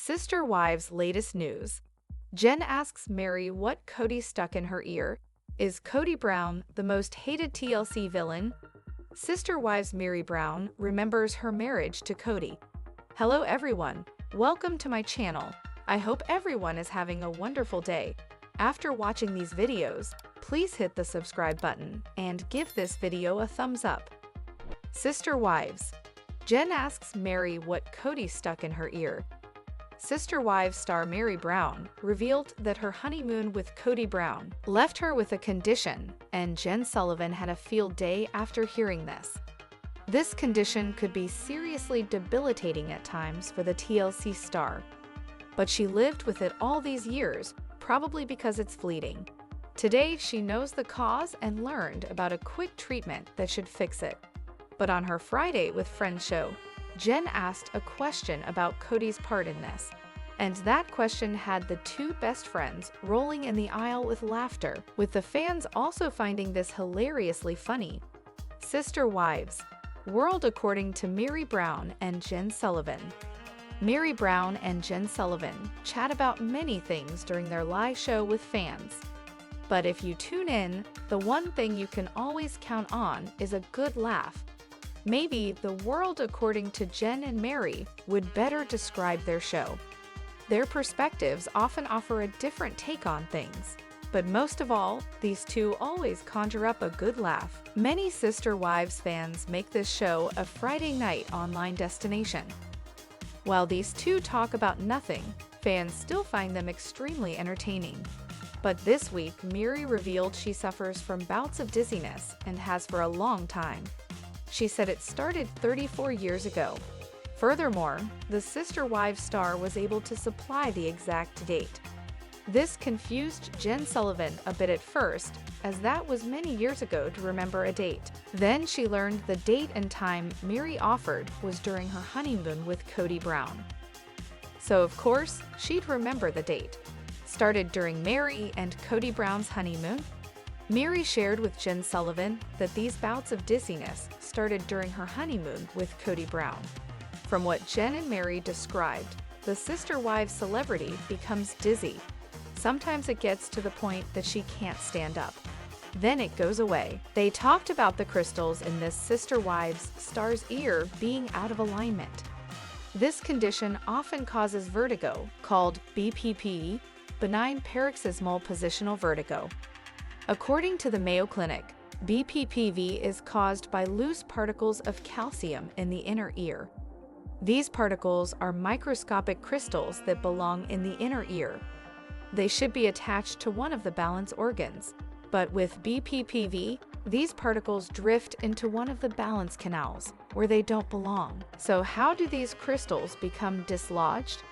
Sister Wives' latest news. Jen asks Meri what Kody stuck in her ear. Is Kody Brown the most hated TLC villain? Sister Wives Meri Brown remembers her marriage to Kody. Hello everyone, welcome to my channel. I hope everyone is having a wonderful day. After watching these videos, please hit the subscribe button and give this video a thumbs up. Sister Wives. Jen asks Meri what Kody stuck in her ear. Sister Wives star Meri Brown revealed that her honeymoon with Kody Brown left her with a condition, and Jen Sullivan had a field day after hearing this. This condition could be seriously debilitating at times for the TLC star, but she lived with it all these years, probably because it's fleeting. Today, she knows the cause and learned about a quick treatment that should fix it. But on her Friday with Friends show, Jen asked a question about Kody's part in this, and that question had the two best friends rolling in the aisle with laughter, with the fans also finding this hilariously funny. Sister Wives. World according to Meri Brown and Jen Sullivan. Meri Brown and Jen Sullivan chat about many things during their live show with fans. But if you tune in, the one thing you can always count on is a good laugh. Maybe the world according to Jen and Meri would better describe their show. Their perspectives often offer a different take on things. But most of all, these two always conjure up a good laugh. Many Sister Wives fans make this show a Friday night online destination. While these two talk about nothing, fans still find them extremely entertaining. But this week, Meri revealed she suffers from bouts of dizziness and has for a long time. She said it started 34 years ago. Furthermore, the Sister Wives star was able to supply the exact date. This confused Jen Sullivan a bit at first, as that was many years ago to remember a date. Then she learned the date and time Meri offered was during her honeymoon with Kody Brown. So of course, she'd remember the date. Started during Meri and Kody Brown's honeymoon? Meri shared with Jen Sullivan that these bouts of dizziness started during her honeymoon with Kody Brown. From what Jen and Meri described, the Sister Wives celebrity becomes dizzy. Sometimes it gets to the point that she can't stand up. Then it goes away. They talked about the crystals in this Sister Wives star's ear being out of alignment. This condition often causes vertigo, called BPPv, benign paroxysmal positional vertigo. According to the Mayo Clinic, BPPv is caused by loose particles of calcium in the inner ear. These particles are microscopic crystals that belong in the inner ear. They should be attached to one of the balance organs, but with BPPv, these particles drift into one of the balance canals, where they don't belong. So how do these crystals become dislodged?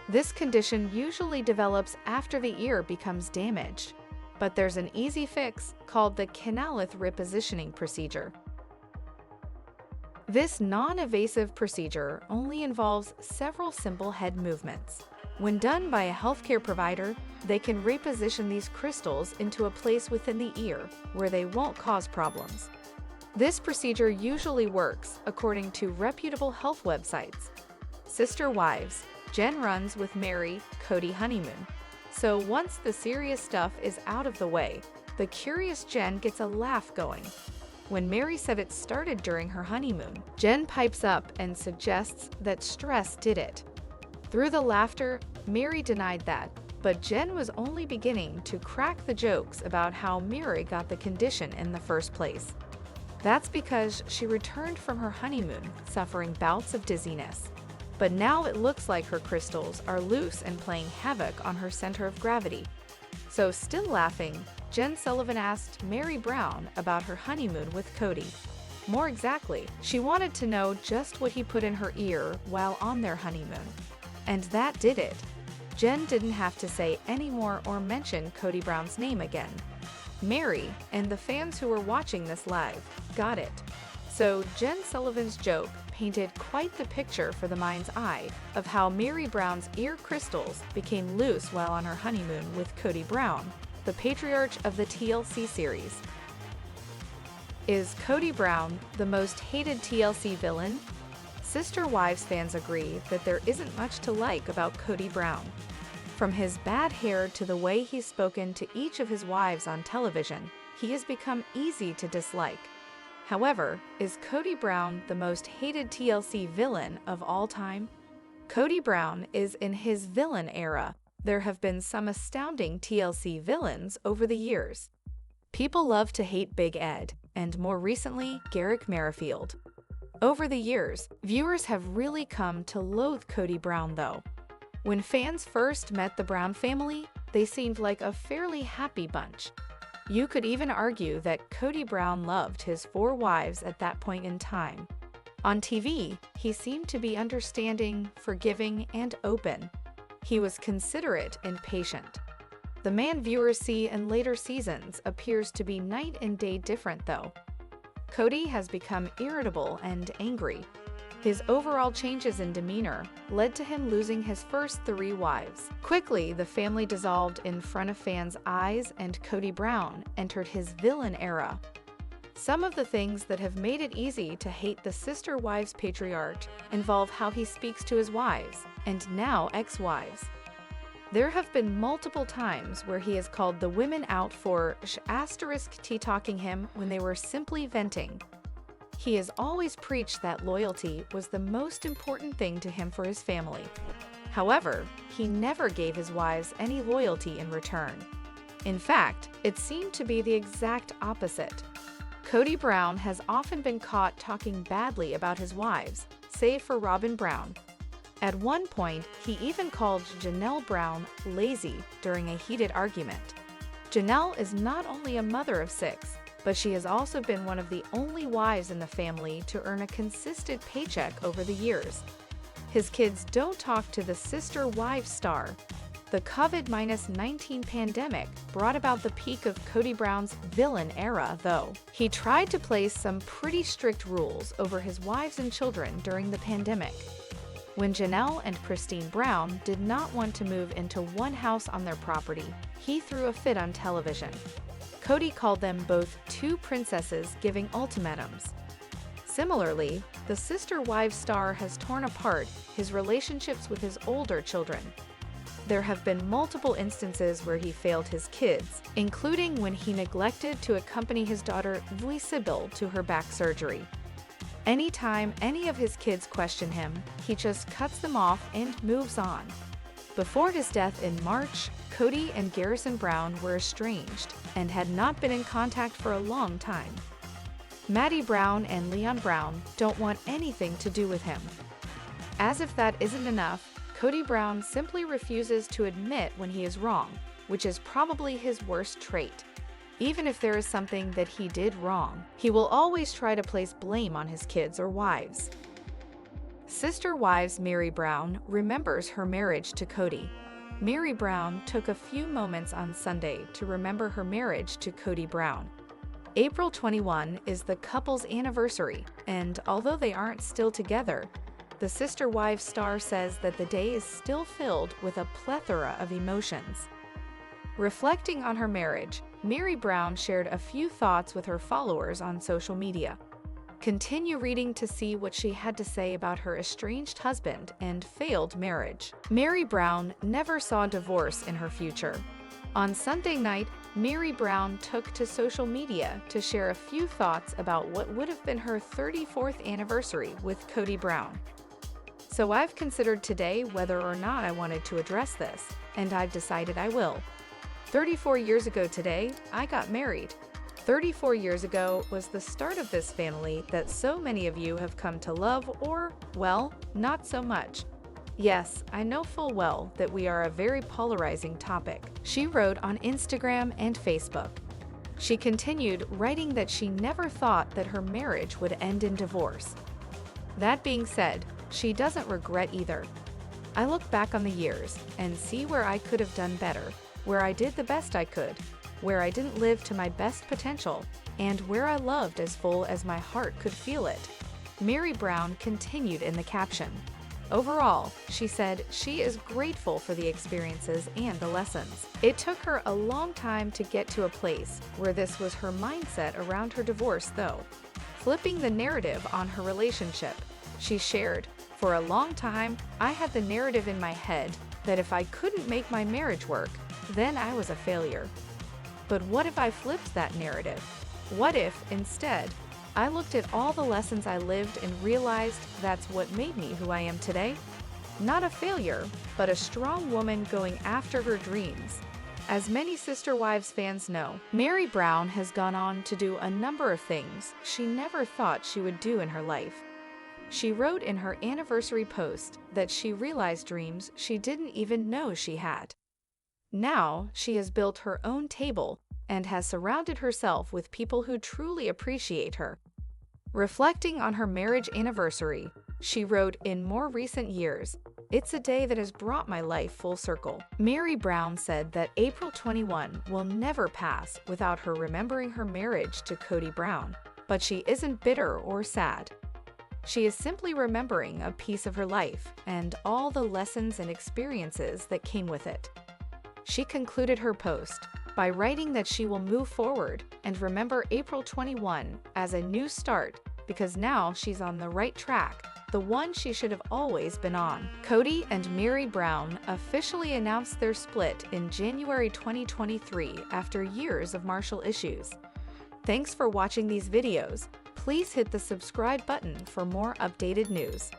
This condition usually develops after the ear becomes damaged. But there's an easy fix called the canalith repositioning procedure. This non-invasive procedure only involves several simple head movements. When done by a healthcare provider, they can reposition these crystals into a place within the ear where they won't cause problems. This procedure usually works according to reputable health websites. Sister Wives. Jen runs with Meri, Kody honeymoon. So once the serious stuff is out of the way, the curious Jen gets a laugh going. When Meri said it started during her honeymoon, Jen pipes up and suggests that stress did it. Through the laughter, Meri denied that, but Jen was only beginning to crack the jokes about how Meri got the condition in the first place. That's because she returned from her honeymoon suffering bouts of dizziness. But now it looks like her crystals are loose and playing havoc on her center of gravity. So still laughing, Jen Sullivan asked Meri Brown about her honeymoon with Kody. More exactly, she wanted to know just what he put in her ear while on their honeymoon. And that did it. Jen didn't have to say any more or mention Kody Brown's name again. Meri, and the fans who were watching this live, got it. So Jen Sullivan's joke painted quite the picture for the mind's eye of how Meri Brown's ear crystals became loose while on her honeymoon with Kody Brown, the patriarch of the TLC series. Is Kody Brown the most hated TLC villain? Sister Wives fans agree that there isn't much to like about Kody Brown. From his bad hair to the way he's spoken to each of his wives on television, he has become easy to dislike. However, is Kody Brown the most hated TLC villain of all time? Kody Brown is in his villain era. There have been some astounding TLC villains over the years. People love to hate Big Ed, and more recently, Garrick Merrifield. Over the years, viewers have really come to loathe Kody Brown though. When fans first met the Brown family, they seemed like a fairly happy bunch. You could even argue that Kody Brown loved his 4 wives at that point in time. On TV, he seemed to be understanding, forgiving, and open. He was considerate and patient. The man viewers see in later seasons appears to be night and day different though. Kody has become irritable and angry. His overall changes in demeanor led to him losing his first 3 wives. Quickly, the family dissolved in front of fans' eyes and Kody Brown entered his villain era. Some of the things that have made it easy to hate the Sister Wives patriarch involve how he speaks to his wives, and now ex-wives. There have been multiple times where he has called the women out for **tea-talking him when they were simply venting. He has always preached that loyalty was the most important thing to him for his family. However, he never gave his wives any loyalty in return. In fact, it seemed to be the exact opposite. Kody Brown has often been caught talking badly about his wives, save for Robyn Brown. At one point, he even called Janelle Brown lazy during a heated argument. Janelle is not only a mother of 6, but she has also been one of the only wives in the family to earn a consistent paycheck over the years. His kids don't talk to the Sister Wives star. The COVID-19 pandemic brought about the peak of Kody Brown's villain era, though. He tried to place some pretty strict rules over his wives and children during the pandemic. When Janelle and Christine Brown did not want to move into one house on their property, he threw a fit on television. Kody called them both 2 princesses giving ultimatums. Similarly, the Sister Wives star has torn apart his relationships with his older children. There have been multiple instances where he failed his kids, including when he neglected to accompany his daughter Sybil to her back surgery. Anytime any of his kids question him, he just cuts them off and moves on. Before his death in March, Kody and Garrison Brown were estranged and had not been in contact for a long time. Maddie Brown and Leon Brown don't want anything to do with him. As if that isn't enough, Kody Brown simply refuses to admit when he is wrong, which is probably his worst trait. Even if there is something that he did wrong, he will always try to place blame on his kids or wives. Sister Wives Meri Brown remembers her marriage to Kody. Meri Brown took a few moments on Sunday to remember her marriage to Kody Brown. April 21 is the couple's anniversary, and although they aren't still together, the Sister Wives star says that the day is still filled with a plethora of emotions. Reflecting on her marriage, Meri Brown shared a few thoughts with her followers on social media. Continue reading to see what she had to say about her estranged husband and failed marriage. Meri Brown never saw divorce in her future. On Sunday night, Meri Brown took to social media to share a few thoughts about what would have been her 34th anniversary with Kody Brown. So I've considered today whether or not I wanted to address this, and I've decided I will. 34 years ago today, I got married. 34 years ago was the start of this family that so many of you have come to love or, well, not so much. Yes, I know full well that we are a very polarizing topic, she wrote on Instagram and Facebook. She continued writing that she never thought that her marriage would end in divorce. That being said, she doesn't regret either. I look back on the years and see where I could have done better, where I did the best I could, where I didn't live to my best potential, and where I loved as full as my heart could feel it. Meri Brown continued in the caption. Overall, she said she is grateful for the experiences and the lessons. It took her a long time to get to a place where this was her mindset around her divorce, though. Flipping the narrative on her relationship, She shared, "For a long time, I had the narrative in my head that if I couldn't make my marriage work, then I was a failure. But what if I flipped that narrative? What if, instead, I looked at all the lessons I lived and realized that's what made me who I am today? Not a failure, but a strong woman going after her dreams." As many Sister Wives fans know, Meri Brown has gone on to do a number of things she never thought she would do in her life. She wrote in her anniversary post that she realized dreams she didn't even know she had. Now, she has built her own table and has surrounded herself with people who truly appreciate her. Reflecting on her marriage anniversary, she wrote, "In more recent years, it's a day that has brought my life full circle." Meri Brown said that April 21 will never pass without her remembering her marriage to Kody Brown, but she isn't bitter or sad. She is simply remembering a piece of her life and all the lessons and experiences that came with it. She concluded her post by writing that she will move forward and remember April 21 as a new start because now she's on the right track, the one she should have always been on. Cody and Meri Brown officially announced their split in January 2023 after years of marital issues. Thanks for watching these videos. Please hit the subscribe button for more updated news.